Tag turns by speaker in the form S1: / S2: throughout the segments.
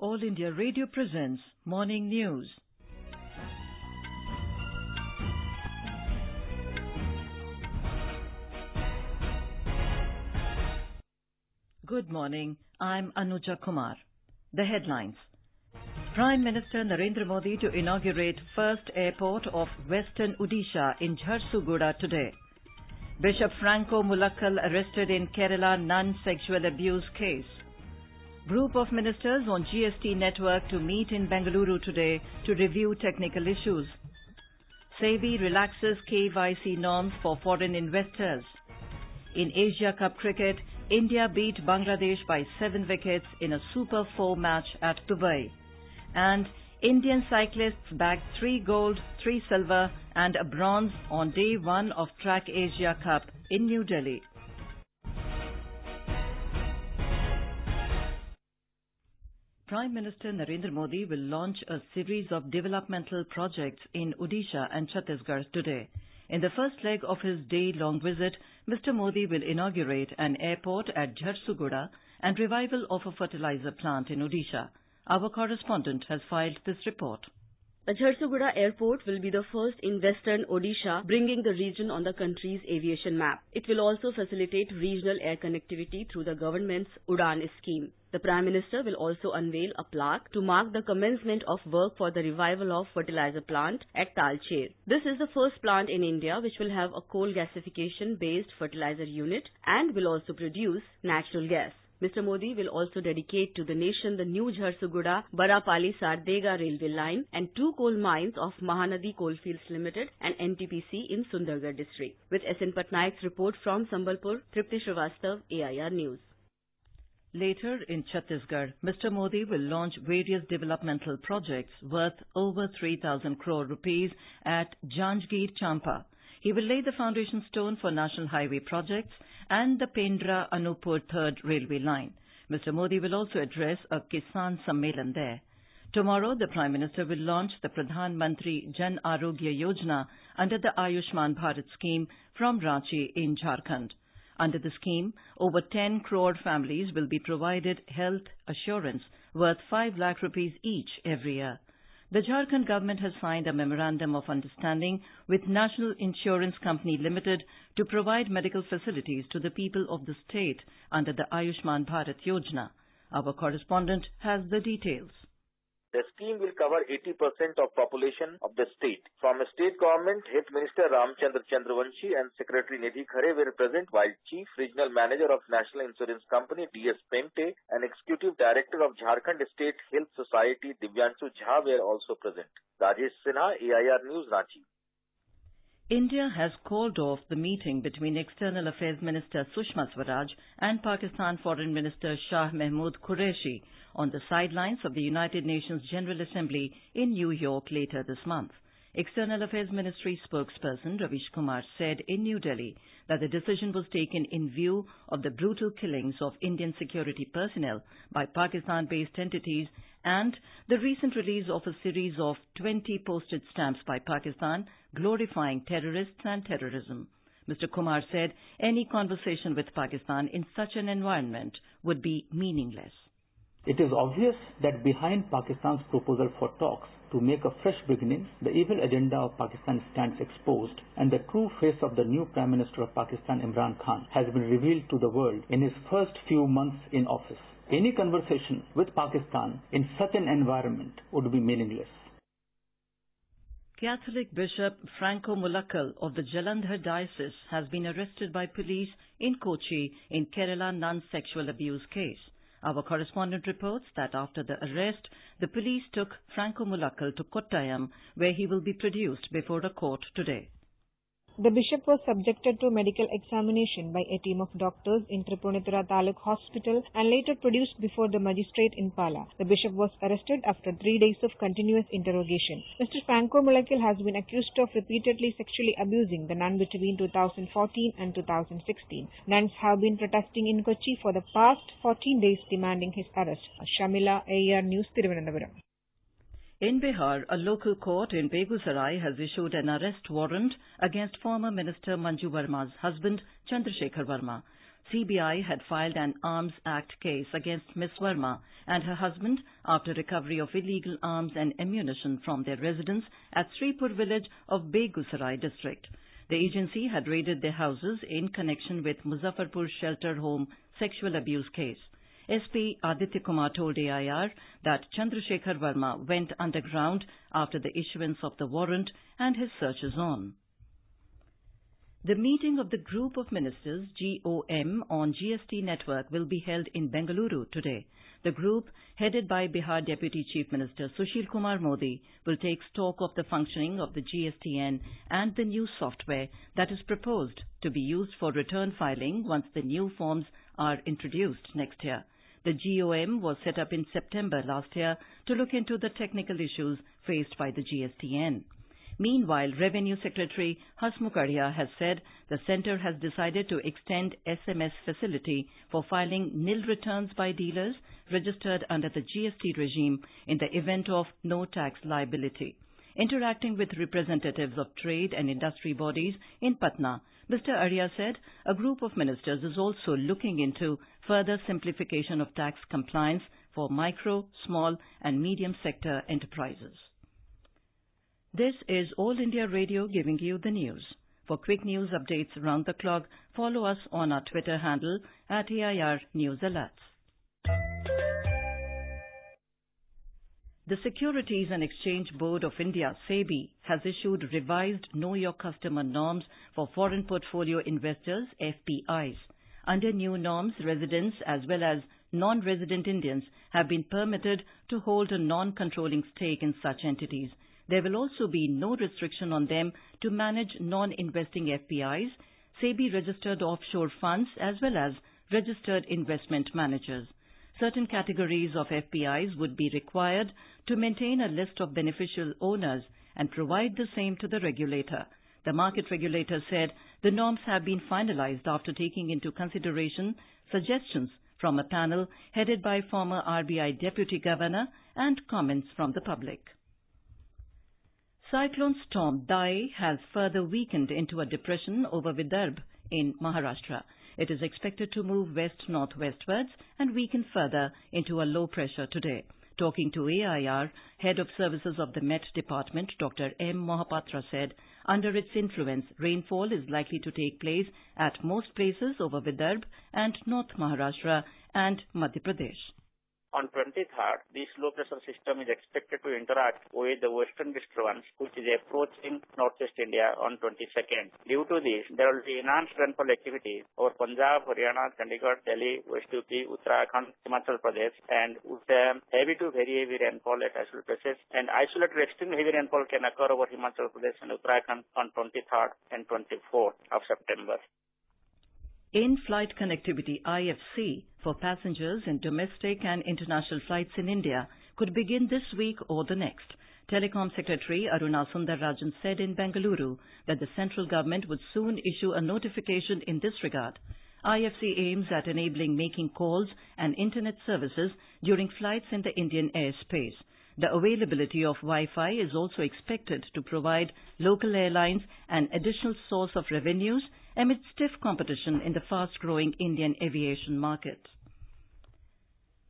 S1: All India Radio presents Morning News. Good morning. I'm Anuja Kumar. The headlines. Prime Minister Narendra Modi to inaugurate first airport of Western Odisha in Jharsuguda today. Bishop Franco Mullakkal arrested in Kerala non-sexual abuse case. Group of ministers on GST network to meet in Bengaluru today to review technical issues. SEBI relaxes KYC norms for foreign investors. In Asia Cup cricket, India beat Bangladesh by 7 wickets in a Super 4 match at Dubai. And Indian cyclists bagged 3 gold, 3 silver and a bronze on day 1 of Track Asia Cup in New Delhi. Prime Minister Narendra Modi will launch a series of developmental projects in Odisha and Chhattisgarh today. In the first leg of his day-long visit, Mr. Modi will inaugurate an airport at Jharsuguda and revival of a fertilizer plant in Odisha. Our correspondent has filed this report.
S2: The Jharsuguda airport will be the first in western Odisha, bringing the region on the country's aviation map. It will also facilitate regional air connectivity through the government's Udan scheme. The Prime Minister will also unveil a plaque to mark the commencement of work for the revival of fertilizer plant at Talcher. This is the first plant in India which will have a coal gasification-based fertilizer unit and will also produce natural gas. Mr. Modi will also dedicate to the nation the new Jharsuguda-Barapali-Sardega railway line and 2 coal mines of Mahanadi Coalfields Limited and NTPC in Sundargarh district. With S.N. Patnaik's report from Sambalpur, Tripti Srivastav, AIR News.
S1: Later in Chhattisgarh, Mr. Modi will launch various developmental projects worth over 3,000 crore rupees at Janjgir Champa. He will lay the foundation stone for national highway projects and the Pendra-Anupur third railway line. Mr. Modi will also address a Kisan Sammelan there. Tomorrow, the Prime Minister will launch the Pradhan Mantri Jan Arogya Yojana under the Ayushman Bharat scheme from Ranchi in Jharkhand. Under the scheme, over 10 crore families will be provided health assurance worth 5 lakh rupees each every year. The Jharkhand government has signed a memorandum of understanding with National Insurance Company Limited to provide medical facilities to the people of the state under the Ayushman Bharat Yojana. Our correspondent has the details.
S3: The scheme will cover 80% of population of the state. From state government, Health Minister Ramchandra Chandravanshi and Secretary Nidhi Khare were present, while Chief Regional Manager of National Insurance Company D.S. Pente and Executive Director of Jharkhand State Health Society Divyanshu Jha were also present. Rajesh Sinha, AIR News, Ranchi.
S1: India has called off the meeting between External Affairs Minister Sushma Swaraj and Pakistan Foreign Minister Shah Mahmood Qureshi on the sidelines of the United Nations General Assembly in New York later this month. External Affairs Ministry spokesperson Ravish Kumar said in New Delhi that the decision was taken in view of the brutal killings of Indian security personnel by Pakistan-based entities and the recent release of a series of 20 postage stamps by Pakistan glorifying terrorists and terrorism. Mr. Kumar said any conversation with Pakistan in such an environment would be meaningless.
S4: It is obvious that behind Pakistan's proposal for talks to make a fresh beginning, the evil agenda of Pakistan stands exposed, and the true face of the new Prime Minister of Pakistan, Imran Khan, has been revealed to the world in his first few months in office. Any conversation with Pakistan in such an environment would be meaningless.
S1: Catholic Bishop Franco Mullakkal of the Jalandhar Diocese has been arrested by police in Kochi in Kerala non-sexual abuse case. Our correspondent reports that after the arrest, the police took Franco Mullakkal to Kottayam, where he will be produced before a court today.
S5: The bishop was subjected to medical examination by a team of doctors in Tripunithura Taluk Hospital and later produced before the magistrate in Pala. The bishop was arrested after 3 days of continuous interrogation. Mr. Franco Mullakkal has been accused of repeatedly sexually abusing the nun between 2014 and 2016. Nuns have been protesting in Kochi for the past 14 days demanding his arrest. Shamila, AIR News, Thiruvananthapuram.
S1: In Bihar, a local court in Begusarai has issued an arrest warrant against former Minister Manju Verma's husband, Chandrasekhar Verma. CBI had filed an Arms Act case against Ms. Verma and her husband after recovery of illegal arms and ammunition from their residence at Sripur village of Begusarai district. The agency had raided their houses in connection with Muzaffarpur shelter home sexual abuse case. SP Aditya Kumar told AIR that Chandrasekhar Verma went underground after the issuance of the warrant and his search is on. The meeting of the Group of Ministers, GOM, on GST network will be held in Bengaluru today. The group, headed by Bihar Deputy Chief Minister Sushil Kumar Modi, will take stock of the functioning of the GSTN and the new software that is proposed to be used for return filing once the new forms are introduced next year. The GOM was set up in September last year to look into the technical issues faced by the GSTN. Meanwhile, Revenue Secretary Hasmukh Arya has said the centre has decided to extend SMS facility for filing nil returns by dealers registered under the GST regime in the event of no tax liability. Interacting with representatives of trade and industry bodies in Patna, Mr. Arya said a group of ministers is also looking into further simplification of tax compliance for micro, small and medium sector enterprises. This is All India Radio giving you the news. For quick news updates around the clock, follow us on our Twitter handle at AIR News Alerts. The Securities and Exchange Board of India, SEBI, has issued revised Know Your Customer norms for foreign portfolio investors, FPIs. Under new norms, residents as well as non-resident Indians have been permitted to hold a non-controlling stake in such entities. There will also be no restriction on them to manage non-investing FPIs, SEBI-registered offshore funds as well as registered investment managers. Certain categories of FPIs would be required to maintain a list of beneficial owners and provide the same to the regulator. The market regulator said the norms have been finalized after taking into consideration suggestions from a panel headed by former RBI Deputy Governor and comments from the public. Cyclone storm Dai has further weakened into a depression over Vidarbha in Maharashtra. It is expected to move west-northwestwards and weaken further into a low pressure today. Talking to AIR, Head of Services of the Met Department, Dr. M. Mohapatra said, under its influence, rainfall is likely to take place at most places over Vidarbha and North Maharashtra and Madhya Pradesh.
S6: On 23rd, this low pressure system is expected to interact with the western disturbance which is approaching northeast India on 22nd. Due to this, there will be enhanced rainfall activity over Punjab, Haryana, Chandigarh, Delhi, West UP, Uttarakhand, Himachal Pradesh and with heavy to very heavy rainfall at isolated places and isolated extreme heavy rainfall can occur over Himachal Pradesh and Uttarakhand on 23rd and 24th of September.
S1: In-flight connectivity IFC for passengers in domestic and international flights in India could begin this week or the next. Telecom Secretary Aruna Sundararajan said in Bengaluru that the central government would soon issue a notification in this regard. IFC aims at enabling making calls and internet services during flights in the Indian airspace. The availability of Wi-Fi is also expected to provide local airlines an additional source of revenues amid stiff competition in the fast-growing Indian aviation market.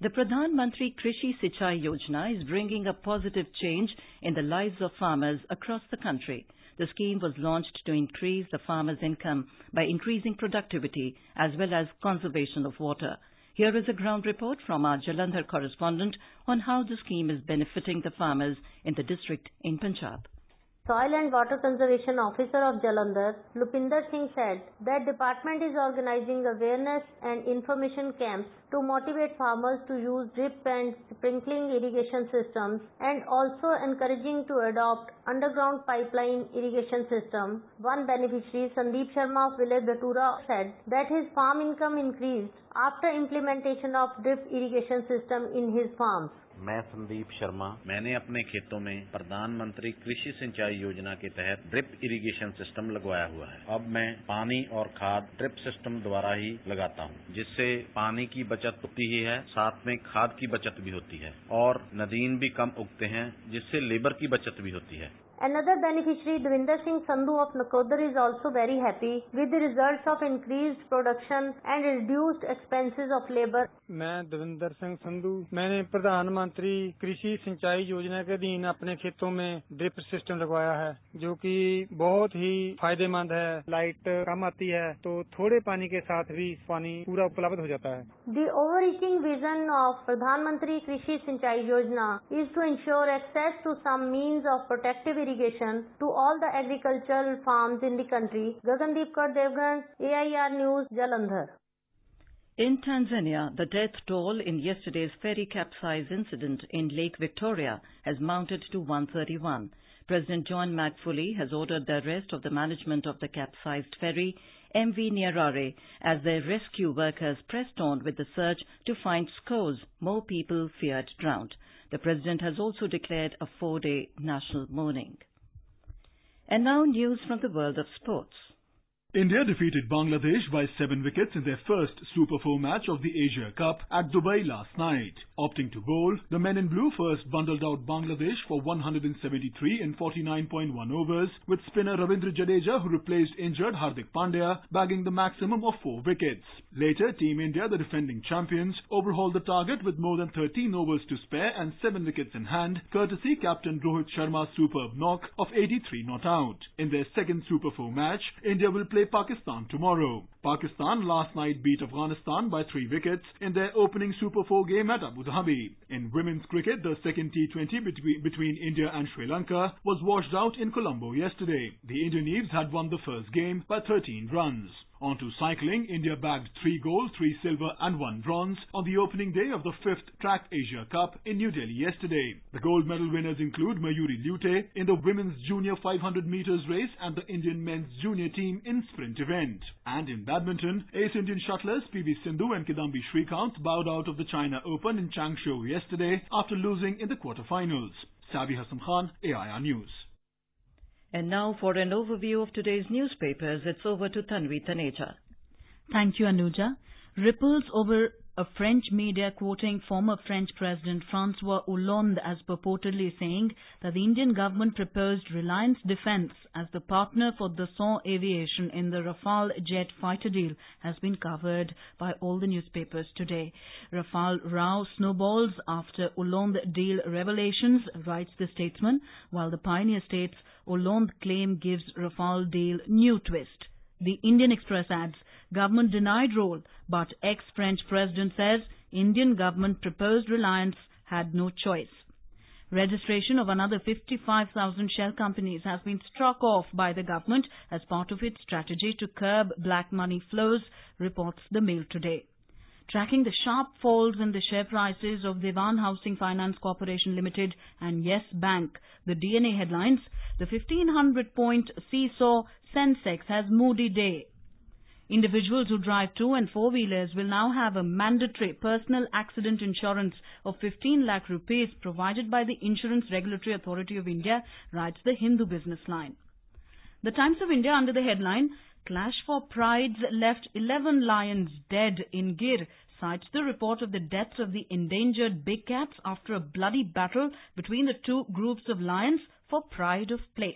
S1: The Pradhan Mantri Krishi Sinchai Yojana is bringing a positive change in the lives of farmers across the country. The scheme was launched to increase the farmers' income by increasing productivity as well as conservation of water. Here is a ground report from our Jalandhar correspondent on how the scheme is benefiting the farmers in the district in Punjab.
S7: Soil and Water Conservation Officer of Jalandhar, Lupinder Singh said that department is organizing awareness and information camps to motivate farmers to use drip and sprinkling irrigation systems and also encouraging to adopt underground pipeline irrigation system. One beneficiary, Sandeep Sharma of village Batura, said that his farm income increased after implementation of drip irrigation system in his farms.
S8: मैं संदीप शर्मा मैंने अपने खेतों में प्रधानमंत्री कृषि सिंचाई योजना के तहत ड्रिप इरिगेशन सिस्टम लगवाया हुआ है। अब मैं पानी और खाद ड्रिप सिस्टम द्वारा ही लगाता हूं, जिससे पानी की बचत होती ही है, साथ में खाद की बचत भी होती है और नदीन भी कम उगते हैं, जिससे लेबर की बचत भी होती है।
S7: Another beneficiary, Devinder Singh Sandhu of Nakodar, is also very happy with the results of increased production and reduced expenses of labor.
S9: मैं देविंदर सिंह संधू मैंने प्रधानमंत्री कृषि सिंचाई योजना के अधीन अपने खेतों में ड्रिप सिस्टम लगवाया है, जो कि बहुत ही फायदेमंद है। लाइट कम आती है तो थोड़े पानी के साथ भी पानी पूरा उपलब्ध हो जाता है।
S7: The overarching vision of Pradhan Mantri Krishi Sinchai Yojana is to ensure access to some means of protective irrigation to all the agricultural farms in the country. Gagandeep Kaur Devganj, AIR News, Jalandhar.
S1: In Tanzania, the death toll in yesterday's ferry capsize incident in Lake Victoria has mounted to 131. President John Magufuli has ordered the arrest of the management of the capsized ferry, MV Nyerere, as their rescue workers pressed on with the search to find scores more people feared drowned. The President has also declared a 4-day national mourning. And now news from the world of sports.
S10: India defeated Bangladesh by 7 wickets in their first Super 4 match of the Asia Cup at Dubai last night. Opting to bowl, the men in blue first bundled out Bangladesh for 173 in 49.1 overs, with spinner Ravindra Jadeja, who replaced injured Hardik Pandya, bagging the maximum of 4 wickets. Later, Team India, the defending champions, overhauled the target with more than 13 overs to spare and 7 wickets in hand, courtesy captain Rohit Sharma's superb knock of 83 not out. In their second Super 4 match, India will play Pakistan tomorrow. Pakistan last night beat Afghanistan by 3 wickets in their opening Super 4 game at Abu Dhabi. In women's cricket, the second T20 between India and Sri Lanka was washed out in Colombo yesterday. The Indian Eves had won the first game by 13 runs. On to cycling, India bagged 3 gold, 3 silver and 1 bronze on the opening day of the 5th Track Asia Cup in New Delhi yesterday. The gold medal winners include Mayuri Lute in the women's junior 500 meters race and the Indian men's junior team in sprint event. And in badminton, ace Indian shuttlers PV Sindhu and Kidambi Srikanth bowed out of the China Open in Changsha yesterday after losing in the quarterfinals. Sabi Hassan Khan, AIR News.
S1: And now for an overview of today's newspapers, it's over to Tanvi Taneja.
S11: Thank you, Anuja. Ripples over a French media quoting former French President François Hollande as purportedly saying that the Indian government proposed Reliance Defence as the partner for Dassault Aviation in the Rafale jet fighter deal has been covered by all the newspapers today. Rafale row snowballs after Hollande deal revelations, writes the Statesman, while the Pioneer states Hollande claim gives Rafale deal new twist. The Indian Express adds, government denied role, but ex-French president says Indian government proposed Reliance had no choice. Registration of another 55,000 shell companies has been struck off by the government as part of its strategy to curb black money flows, reports the Mail today. Tracking the sharp falls in the share prices of Dewan Housing Finance Corporation Limited and Yes Bank, the DNA headlines, the 1500-point seesaw Sensex has moody day. Individuals who drive 2- and 4-wheelers will now have a mandatory personal accident insurance of 15 lakh rupees provided by the Insurance Regulatory Authority of India, writes the Hindu Business Line. The Times of India under the headline, Clash for Prides left 11 lions dead in Gir, cites the report of the deaths of the endangered big cats after a bloody battle between the two groups of lions for pride of place.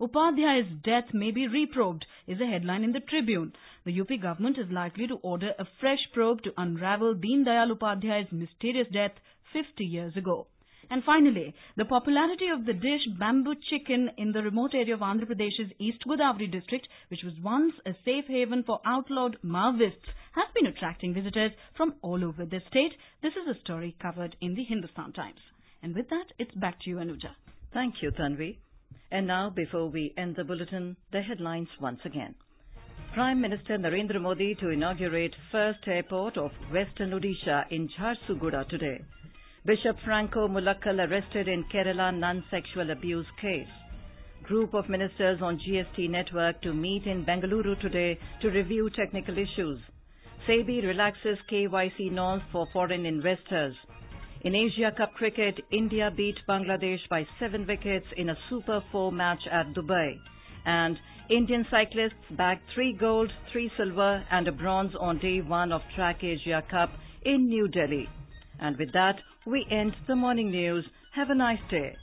S11: Upadhyay's death may be reprobed is a headline in the Tribune. The UP government is likely to order a fresh probe to unravel Deen Dayal Upadhyay's mysterious death 50 years ago. And finally, the popularity of the dish bamboo chicken in the remote area of Andhra Pradesh's East Godavari district, which was once a safe haven for outlawed Maoists, has been attracting visitors from all over the state. This is a story covered in the Hindustan Times. And with that, it's back to you, Anuja.
S1: Thank you, Tanvi. And now, before we end the bulletin, the headlines once again. Prime Minister Narendra Modi to inaugurate first airport of Western Odisha in Jharsuguda today. Bishop Franco Mulakkal arrested in Kerala non-sexual abuse case. Group of ministers on GST network to meet in Bengaluru today to review technical issues. SEBI relaxes KYC norms for foreign investors. In Asia Cup cricket, India beat Bangladesh by 7 wickets in a Super 4 match at Dubai. And Indian cyclists bagged 3 gold, 3 silver and a bronze on day 1 of Track Asia Cup in New Delhi. And with that, we end the morning news. Have a nice day.